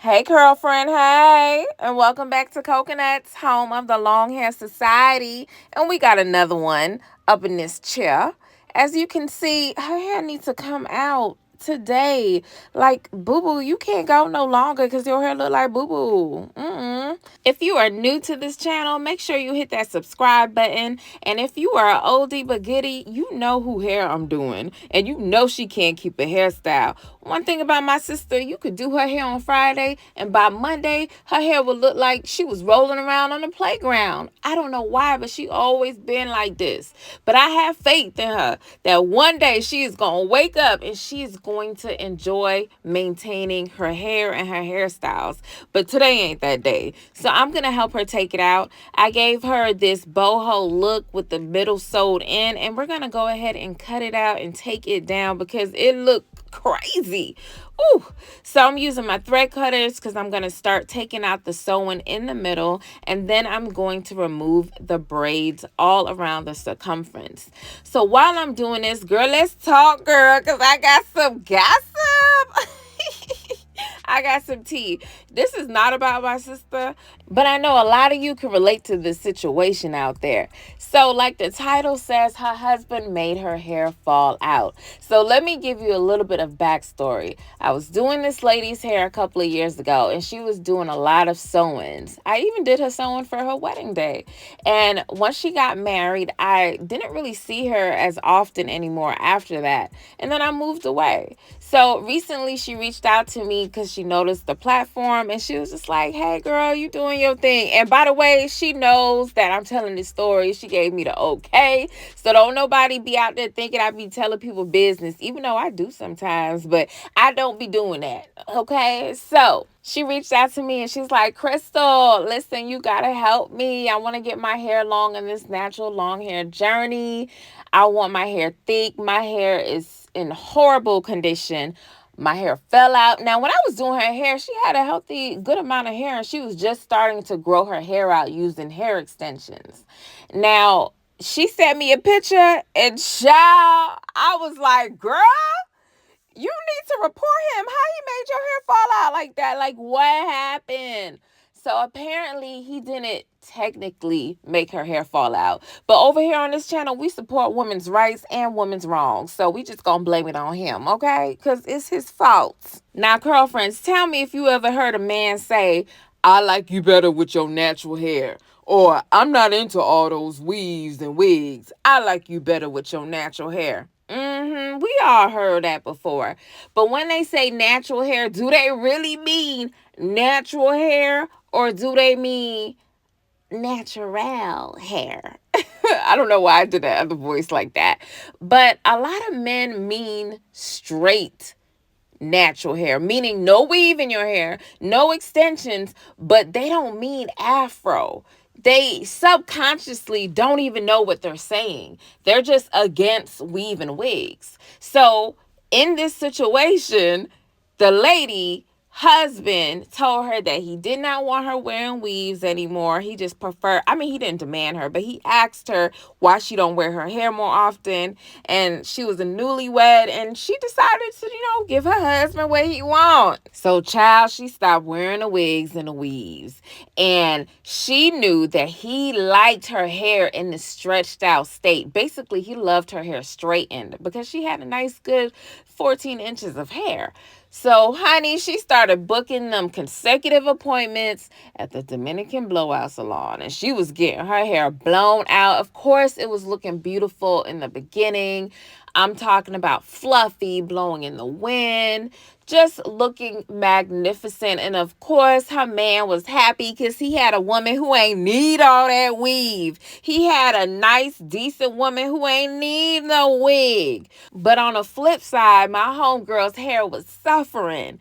Hey, girlfriend, hey, and welcome back to Cocaknotz, home of the Long Hair Society. And we got another one up in this chair. As you can see, her hair needs to come out today. Like, boo boo, you can't go no longer because your hair look like boo boo. If you are new to this channel, make sure you hit that subscribe button. And if you are an oldie but goodie, you know who hair I'm doing. And you know she can't keep a hairstyle. One thing about my sister, you could do her hair on Friday, and by Monday, her hair would look like she was rolling around on the playground. I don't know why, but she always been like this. But I have faith in her that one day she is going to wake up and she is going to enjoy maintaining her hair and her hairstyles. But today ain't that day. So I'm going to help her take it out. I gave her this boho look with the middle sewed in, and we're going to go ahead and cut it out and take it down because it looked crazy. Ooh. So I'm using my thread cutters because I'm going to start taking out the sewing in the middle, and then I'm going to remove the braids all around the circumference. So while I'm doing this, girl, let's talk, girl, because I got some gossip. I got some tea. This is not about my sister, but I know a lot of you can relate to this situation out there. So like the title says, her husband made her hair fall out. So let me give you a little bit of backstory. I was doing this lady's hair a couple of years ago, and she was doing a lot of sewings. I even did her sewing for her wedding day. And once she got married, I didn't really see her as often anymore after that. And then I moved away. So recently she reached out to me because she noticed the platform, and she was just like, hey girl, you doing your thing. And by the way, she knows that I'm telling this story. She gave me the okay. So don't nobody be out there thinking I be telling people business, even though I do sometimes, but I don't be doing that. Okay. So she reached out to me and she's like, Crystal, listen, you gotta help me. I want to get my hair long in this natural long hair journey. I want my hair thick. My hair is in horrible condition. My hair fell out. Now, when I was doing her hair, she had a healthy, good amount of hair, and she was just starting to grow her hair out using hair extensions. Now, she sent me a picture, and child, I was like, girl, you need to report him. How he made your hair fall out like that? Like, what happened? So apparently he didn't technically make her hair fall out. But over here on this channel, we support women's rights and women's wrongs. So we just gonna blame it on him, okay? Because it's his fault. Now, girlfriends, tell me if you ever heard a man say, I like you better with your natural hair. Or, I'm not into all those weaves and wigs. I like you better with your natural hair. We all heard that before. But when they say natural hair, do they really mean natural hair, or do they mean natural hair? I don't know why I did that other voice like that. But a lot of men mean straight natural hair, meaning no weave in your hair, no extensions, but they don't mean afro. They subconsciously don't even know what they're saying. They're just against weave and wigs. So in this situation, the lady husband told her that he did not want her wearing weaves anymore. He just preferred, I mean, he didn't demand her, but he asked her why she don't wear her hair more often. And she was a newlywed, and she decided to, give her husband what he wants. So child, she stopped wearing the wigs and the weaves. And she knew that he liked her hair in the stretched out state. Basically, he loved her hair straightened because she had a nice, good 14 inches of hair. So, honey, she started booking them consecutive appointments at the Dominican Blowout Salon, and she was getting her hair blown out. Of course, it was looking beautiful in the beginning. I'm talking about fluffy, blowing in the wind, just looking magnificent. And of course, her man was happy because he had a woman who ain't need all that weave. He had a nice, decent woman who ain't need no wig. But on the flip side, my homegirl's hair was suffering.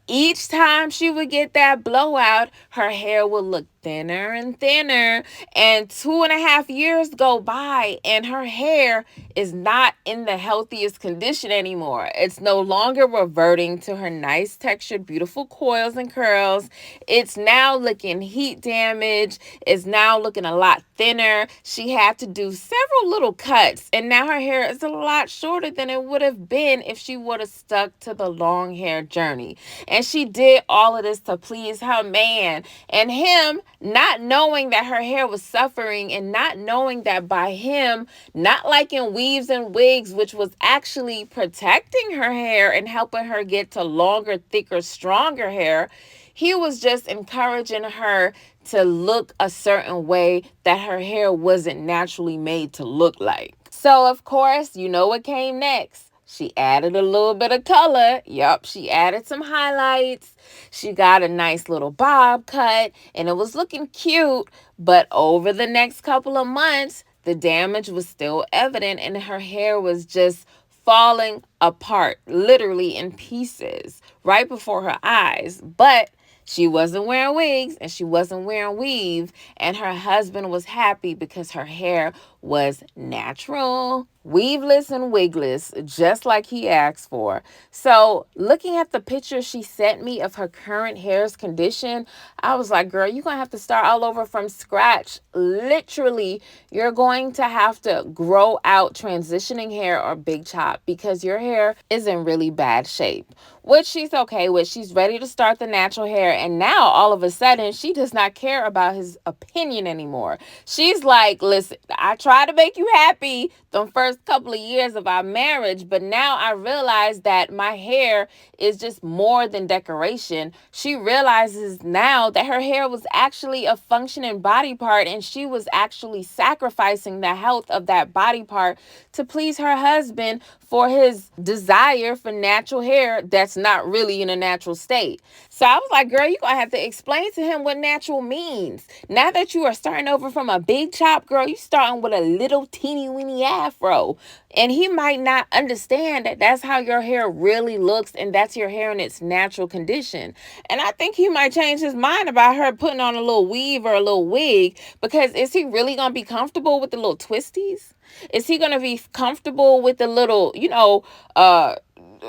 Each time she would get that blowout, her hair would look thinner and thinner. And 2.5 years go by and her hair is not in the healthiest condition anymore. It's no longer reverting to her nice textured, beautiful coils and curls. It's now looking heat damaged. It's now looking a lot thinner. She had to do several little cuts, and now her hair is a lot shorter than it would have been if she would have stuck to the long hair journey. And she did all of this to please her man, and him not knowing that her hair was suffering, and not knowing that by him not liking weaves and wigs, which was actually protecting her hair and helping her get to longer, thicker, stronger hair, he was just encouraging her to look a certain way that her hair wasn't naturally made to look like. So, of course, you know what came next. She added a little bit of color. Yup, she added some highlights. She got a nice little bob cut, and it was looking cute. But over the next couple of months, the damage was still evident, and her hair was just falling apart, literally in pieces, right before her eyes. But she wasn't wearing wigs and she wasn't wearing weave, and her husband was happy because her hair was natural, weaveless and wigless, just like he asked for. So looking at the picture she sent me of her current hair's condition, I was like, girl, you're going to have to start all over from scratch. Literally, you're going to have to grow out transitioning hair or big chop because your hair is in really bad shape, which she's okay with. She's ready to start the natural hair. And now all of a sudden, she does not care about his opinion anymore. She's like, listen, I tried to make you happy the first couple of years of our marriage, but now I realize that my hair is just more than decoration. She realizes now that her hair was actually a functioning body part, and she was actually sacrificing the health of that body part to please her husband for his desire for natural hair that's not really in a natural state. So I was like, girl, you're going to have to explain to him what natural means. Now that you are starting over from a big chop, girl, you starting with a little teeny weeny afro. And he might not understand that that's how your hair really looks, and that's your hair in its natural condition. And I think he might change his mind about her putting on a little weave or a little wig, because is he really going to be comfortable with the little twisties? Is he going to be comfortable with the little,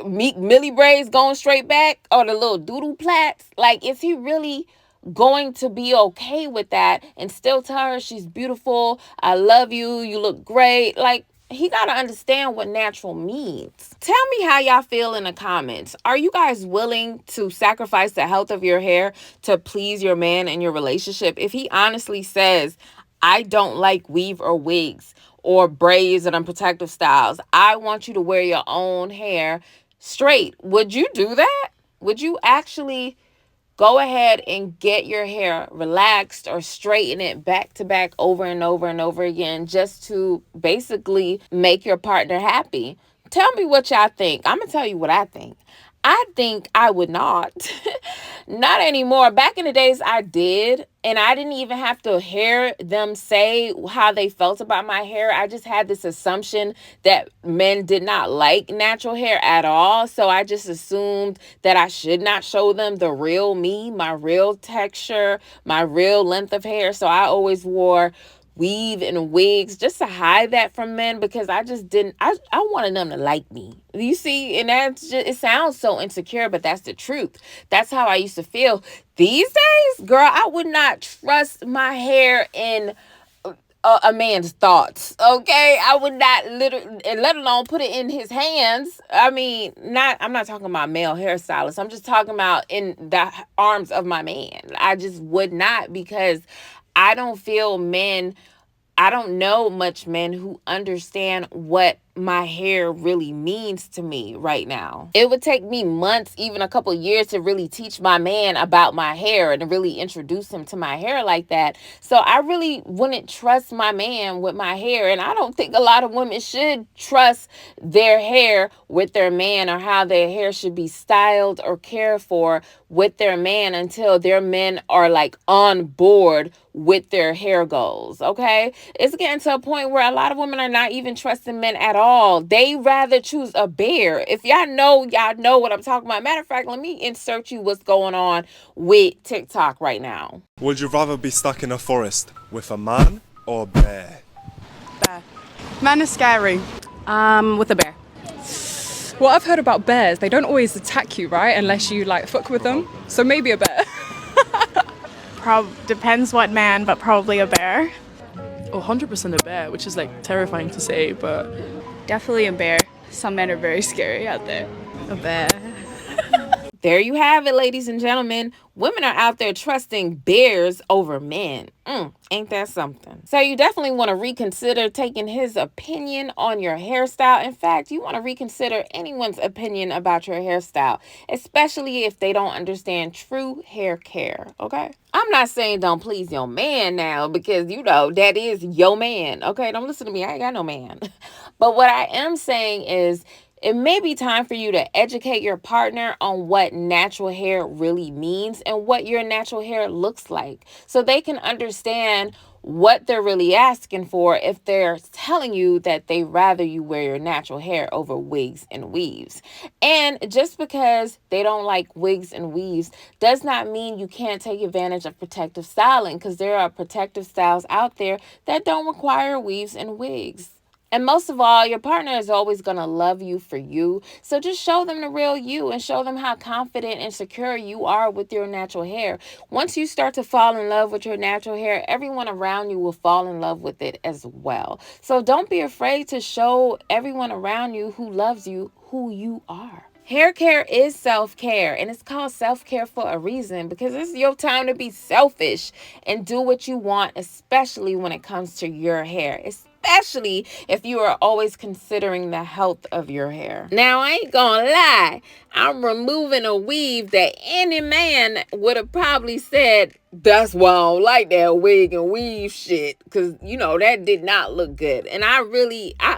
Meek Millie braids going straight back, or the little doodle plaits? Like, is he really going to be okay with that and still tell her she's beautiful, I love you, you look great? Like, he got to understand what natural means. Tell me how y'all feel in the comments. Are you guys willing to sacrifice the health of your hair to please your man in your relationship? If he honestly says, I don't like weave or wigs or braids and unprotective styles, I want you to wear your own hair straight, would you do that? Would you actually go ahead and get your hair relaxed or straighten it back to back over and over and over again just to basically make your partner happy? Tell me what y'all think. I'm going to tell you what I think. I think I would not. Not anymore. Back in the days, I did. And I didn't even have to hear them say how they felt about my hair. I just had this assumption that men did not like natural hair at all. So I just assumed that I should not show them the real me, my real texture, my real length of hair. So I always wore weave and wigs just to hide that from men, because I just didn't, I wanted them to like me. You see, and that's just, it sounds so insecure, but that's the truth. That's how I used to feel. These days, girl, I would not trust my hair in a man's thoughts. Okay, I would not literally, let alone put it in his hands. I mean, I'm not talking about male hairstylists. I'm just talking about in the arms of my man. I just would not, because I don't feel men, I don't know much men who understand what my hair really means to me right now. It would take me months, even a couple years, to really teach my man about my hair and to really introduce him to my hair like that. So I really wouldn't trust my man with my hair. And I don't think a lot of women should trust their hair with their man, or how their hair should be styled or cared for with their man, until their men are like on board with their hair goals. Okay, it's getting to a point where a lot of women are not even trusting men at all. They rather choose a bear. If y'all know what I'm talking about. Matter of fact, let me insert you what's going on with TikTok right now. Would you rather be stuck in a forest with a man or a bear? Bear. Man is scary. With a bear. What I've heard about bears, they don't always attack you, right? Unless you like fuck with them. So maybe a bear. Depends what man, but probably a bear. Oh, 100% a bear, which is like terrifying to say, but Definitely a bear. Some men are very scary out there. a bear. There you have it, ladies and gentlemen. Women are out there trusting bears over men. Ain't that something? So you definitely want to reconsider taking his opinion on your hairstyle. In fact, you want to reconsider anyone's opinion about your hairstyle, especially if they don't understand true hair care, okay? I'm not saying don't please your man now, because, that is your man, okay? Don't listen to me. I ain't got no man. But what I am saying is, it may be time for you to educate your partner on what natural hair really means and what your natural hair looks like, so they can understand what they're really asking for if they're telling you that they rather you wear your natural hair over wigs and weaves. And just because they don't like wigs and weaves does not mean you can't take advantage of protective styling, because there are protective styles out there that don't require weaves and wigs. And most of all, your partner is always going to love you for you. So just show them the real you and show them how confident and secure you are with your natural hair. Once you start to fall in love with your natural hair, everyone around you will fall in love with it as well. So don't be afraid to show everyone around you who loves you who you are. Hair care is self-care, and it's called self-care for a reason, because it's your time to be selfish and do what you want, especially when it comes to your hair, especially if you are always considering the health of your hair. Now, I ain't gonna lie, I'm removing a weave that any man would have probably said, that's why I don't like that wig and weave shit, because, that did not look good. And I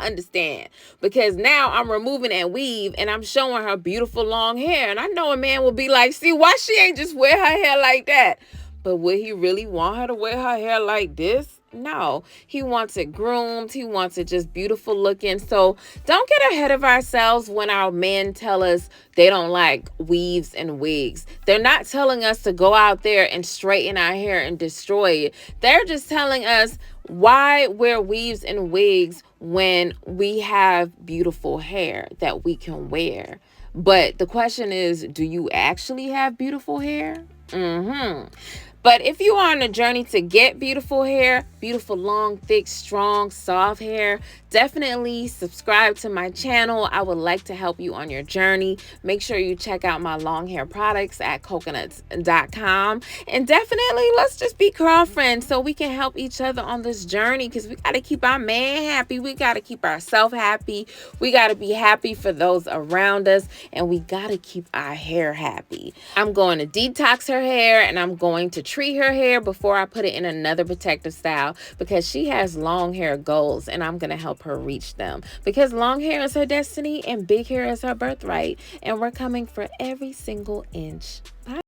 understand, because now I'm removing that weave and I'm showing her beautiful long hair. And I know a man will be like, see, why she ain't just wear her hair like that? But would he really want her to wear her hair like this? No, he wants it groomed. He wants it just beautiful looking. So don't get ahead of ourselves when our men tell us they don't like weaves and wigs. They're not telling us to go out there and straighten our hair and destroy it. They're just telling us, why wear weaves and wigs when we have beautiful hair that we can wear? But the question is, do you actually have beautiful hair? But if you are on a journey to get beautiful hair, beautiful, long, thick, strong, soft hair, definitely subscribe to my channel. I would like to help you on your journey. Make sure you check out my long hair products at Cocaknotz.com. And definitely, let's just be girlfriends so we can help each other on this journey, because we got to keep our man happy. We got to keep ourselves happy. We got to be happy for those around us. And we got to keep our hair happy. I'm going to detox her hair, and I'm going to treat her hair before I put it in another protective style, because she has long hair goals and I'm going to help her reach them, because long hair is her destiny and big hair is her birthright, and we're coming for every single inch. Bye.